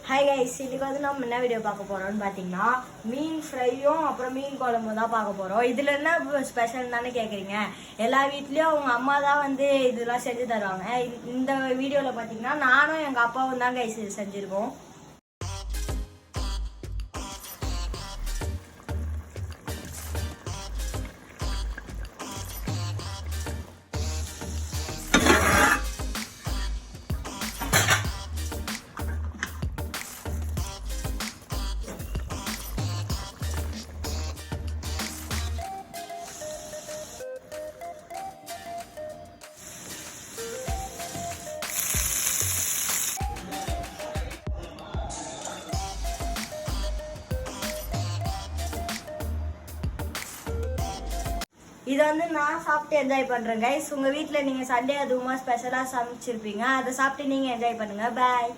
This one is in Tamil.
ஹாய் கைஸ், இன்னைக்கு வந்து நம்ம என்ன வீடியோ பார்க்க போறோம்னு பார்த்தீங்கன்னா மீன் ஃப்ரையும் அப்புறம் மீன் குழம்பு தான் பார்க்க போறோம். இதுல என்ன ஸ்பெஷல் தானே கேட்குறீங்க? எல்லா வீட்லயும் அவங்க அம்மா தான் வந்து இதெல்லாம் செஞ்சு தருவாங்க. இந்த வீடியோல பார்த்தீங்கன்னா நானும் எங்க அப்பாவும் தான் கைஸ் செஞ்சிருக்கோம். இதை வந்து நான் சாப்பிட்டு என்ஜாய் பண்றேன் கைஸ். உங்க வீட்டில் நீங்க சண்டே அதுவுமா ஸ்பெஷலா சமைச்சிருப்பீங்க, அதை சாப்பிட்டு நீங்க என்ஜாய் பண்ணுங்க. பாய்.